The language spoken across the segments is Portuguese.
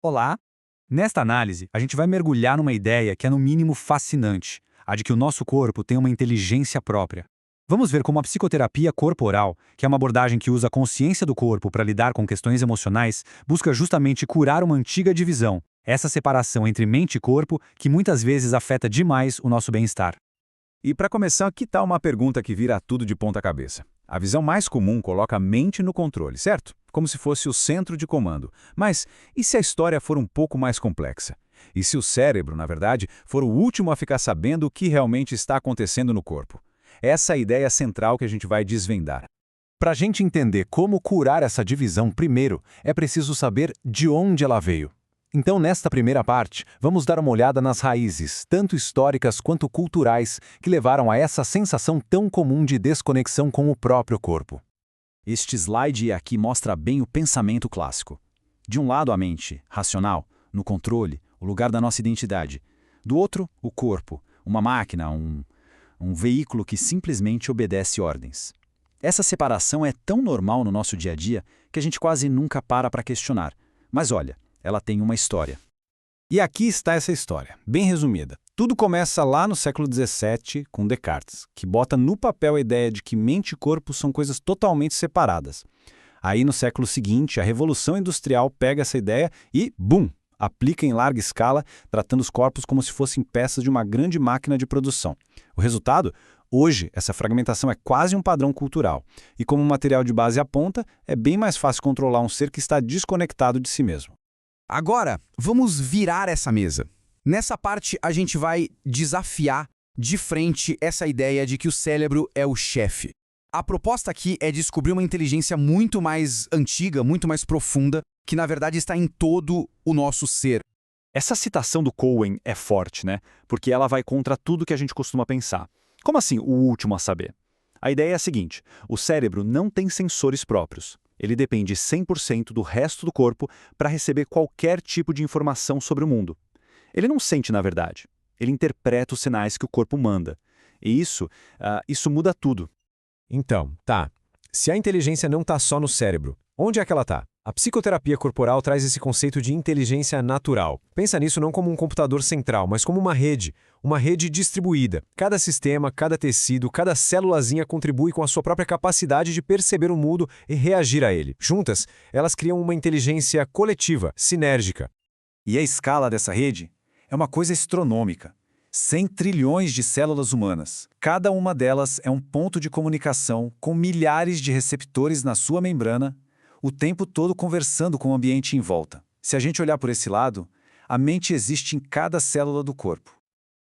Olá! Nesta análise, a gente vai mergulhar numa ideia que é no mínimo fascinante, a de que o nosso corpo tem uma inteligência própria. Vamos ver como a psicoterapia corporal, que é uma abordagem que usa a consciência do corpo para lidar com questões emocionais, busca justamente curar uma antiga divisão, essa separação entre mente e corpo que muitas vezes afeta demais o nosso bem-estar. E para começar, que tal uma pergunta que vira tudo de ponta cabeça? A visão mais comum coloca a mente no controle, certo? Como se fosse o centro de comando. Mas e se a história for um pouco mais complexa? E se o cérebro, na verdade, for o último a ficar sabendo o que realmente está acontecendo no corpo? Essa é a ideia central que a gente vai desvendar. Para a gente entender como curar essa divisão primeiro, é preciso saber de onde ela veio. Então, nesta primeira parte, vamos dar uma olhada nas raízes, tanto históricas quanto culturais, que levaram a essa sensação tão comum de desconexão com o próprio corpo. Este slide aqui mostra bem o pensamento clássico. De um lado, a mente, racional, no controle, o lugar da nossa identidade. Do outro, o corpo, uma máquina, um veículo que simplesmente obedece ordens. Essa separação é tão normal no nosso dia a dia que a gente quase nunca para questionar. Mas olha, ela tem uma história. E aqui está essa história, bem resumida. Tudo começa lá no século XVII com Descartes, que bota no papel a ideia de que mente e corpo são coisas totalmente separadas. Aí no século seguinte, a Revolução Industrial pega essa ideia e, bum, aplica em larga escala, tratando os corpos como se fossem peças de uma grande máquina de produção. O resultado? Hoje, essa fragmentação é quase um padrão cultural. E como o material de base aponta, é bem mais fácil controlar um ser que está desconectado de si mesmo. Agora, vamos virar essa mesa. Nessa parte, a gente vai desafiar de frente essa ideia de que o cérebro é o chefe. A proposta aqui é descobrir uma inteligência muito mais antiga, muito mais profunda, que na verdade está em todo o nosso ser. Essa citação do Cohen é forte, né? Porque ela vai contra tudo que a gente costuma pensar. Como assim, o último a saber? A ideia é a seguinte: o cérebro não tem sensores próprios. Ele depende 100% do resto do corpo para receber qualquer tipo de informação sobre o mundo. Ele não sente, na verdade. Ele interpreta os sinais que o corpo manda. E isso muda tudo. Então, tá. Se a inteligência não está só no cérebro, onde é que ela está? A psicoterapia corporal traz esse conceito de inteligência natural. Pensa nisso não como um computador central, mas como uma rede distribuída. Cada sistema, cada tecido, cada célulazinha contribui com a sua própria capacidade de perceber o mundo e reagir a ele. Juntas, elas criam uma inteligência coletiva, sinérgica. E a escala dessa rede é uma coisa astronômica. 100 trilhões de células humanas. Cada uma delas é um ponto de comunicação com milhares de receptores na sua membrana, o tempo todo conversando com o ambiente em volta. Se a gente olhar por esse lado, a mente existe em cada célula do corpo.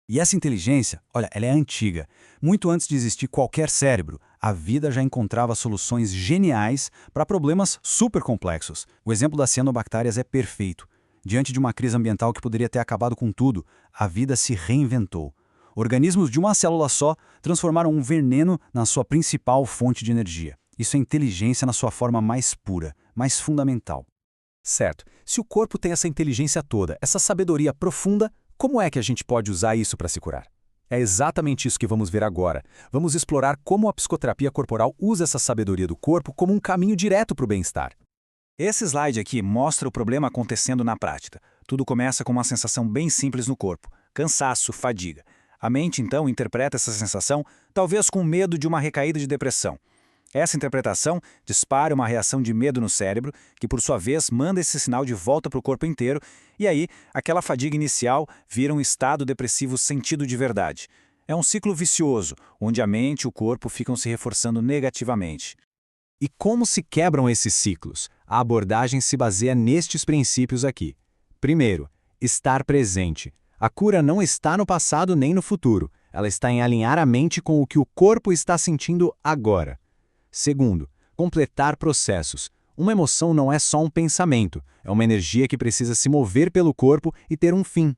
E essa inteligência, olha, ela é antiga. Muito antes de existir qualquer cérebro, a vida já encontrava soluções geniais para problemas super complexos. O exemplo das cianobactérias é perfeito. Diante de uma crise ambiental que poderia ter acabado com tudo, a vida se reinventou. Organismos de uma célula só transformaram um veneno na sua principal fonte de energia. Isso é inteligência na sua forma mais pura, mais fundamental. Certo. Se o corpo tem essa inteligência toda, essa sabedoria profunda, como é que a gente pode usar isso para se curar? É exatamente isso que vamos ver agora. Vamos explorar como a psicoterapia corporal usa essa sabedoria do corpo como um caminho direto para o bem-estar. Esse slide aqui mostra o problema acontecendo na prática. Tudo começa com uma sensação bem simples no corpo: cansaço, fadiga. A mente, então, interpreta essa sensação, talvez com medo de uma recaída de depressão. Essa interpretação dispara uma reação de medo no cérebro, que por sua vez manda esse sinal de volta para o corpo inteiro, e aí aquela fadiga inicial vira um estado depressivo sentido de verdade. É um ciclo vicioso, onde a mente e o corpo ficam se reforçando negativamente. E como se quebram esses ciclos? A abordagem se baseia nestes princípios aqui. Primeiro, estar presente. A cura não está no passado nem no futuro. Ela está em alinhar a mente com o que o corpo está sentindo agora. Segundo, completar processos. Uma emoção não é só um pensamento, é uma energia que precisa se mover pelo corpo e ter um fim.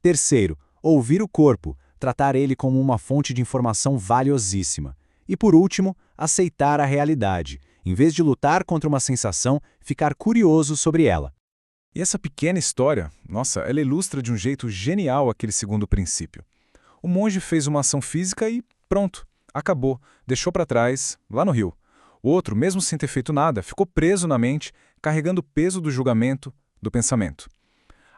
Terceiro, ouvir o corpo, tratar ele como uma fonte de informação valiosíssima. E por último, aceitar a realidade. Em vez de lutar contra uma sensação, ficar curioso sobre ela. E essa pequena história, nossa, ela ilustra de um jeito genial aquele segundo princípio. O monge fez uma ação física e pronto, acabou, deixou para trás, lá no rio. O outro, mesmo sem ter feito nada, ficou preso na mente, carregando o peso do julgamento, do pensamento.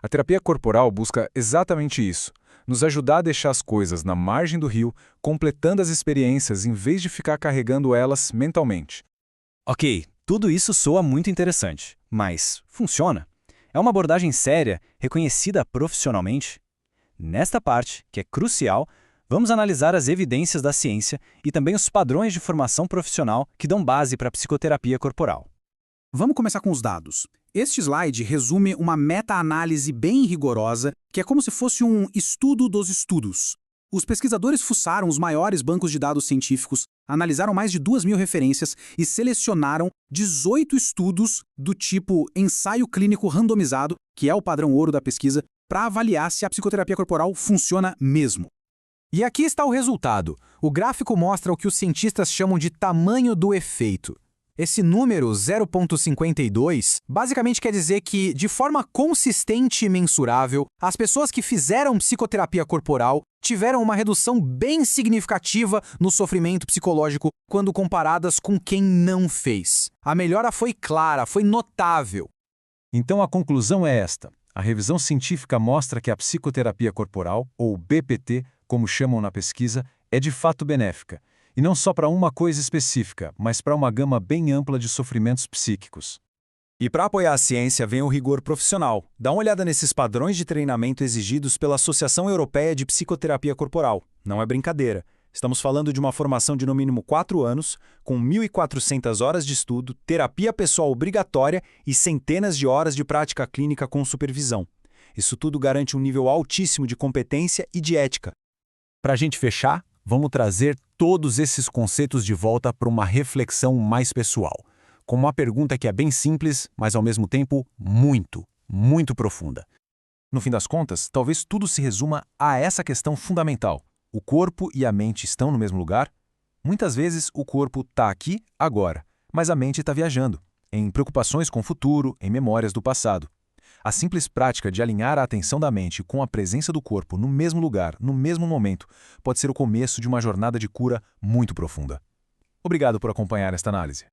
A terapia corporal busca exatamente isso, nos ajudar a deixar as coisas na margem do rio, completando as experiências em vez de ficar carregando elas mentalmente. Ok, tudo isso soa muito interessante, mas funciona? É uma abordagem séria, reconhecida profissionalmente? Nesta parte, que é crucial, vamos analisar as evidências da ciência e também os padrões de formação profissional que dão base para a psicoterapia corporal. Vamos começar com os dados. Este slide resume uma meta-análise bem rigorosa, que é como se fosse um estudo dos estudos. Os pesquisadores fuçaram os maiores bancos de dados científicos, analisaram mais de 2.000 referências e selecionaram 18 estudos do tipo ensaio clínico randomizado, que é o padrão ouro da pesquisa, para avaliar se a psicoterapia corporal funciona mesmo. E aqui está o resultado. O gráfico mostra o que os cientistas chamam de tamanho do efeito. Esse número 0,52 basicamente quer dizer que, de forma consistente e mensurável, as pessoas que fizeram psicoterapia corporal tiveram uma redução bem significativa no sofrimento psicológico quando comparadas com quem não fez. A melhora foi clara, foi notável. Então a conclusão é esta. A revisão científica mostra que a psicoterapia corporal, ou BPT, como chamam na pesquisa, é de fato benéfica. E não só para uma coisa específica, mas para uma gama bem ampla de sofrimentos psíquicos. E para apoiar a ciência vem o rigor profissional. Dá uma olhada nesses padrões de treinamento exigidos pela Associação Europeia de Psicoterapia Corporal. Não é brincadeira. Estamos falando de uma formação de no mínimo 4 anos, com 1.400 horas de estudo, terapia pessoal obrigatória e centenas de horas de prática clínica com supervisão. Isso tudo garante um nível altíssimo de competência e de ética. Para a gente fechar, vamos trazer todos esses conceitos de volta para uma reflexão mais pessoal, com uma pergunta que é bem simples, mas ao mesmo tempo muito, muito profunda. No fim das contas, talvez tudo se resuma a essa questão fundamental. O corpo e a mente estão no mesmo lugar? Muitas vezes o corpo está aqui, agora, mas a mente está viajando, em preocupações com o futuro, em memórias do passado. A simples prática de alinhar a atenção da mente com a presença do corpo no mesmo lugar, no mesmo momento, pode ser o começo de uma jornada de cura muito profunda. Obrigado por acompanhar esta análise.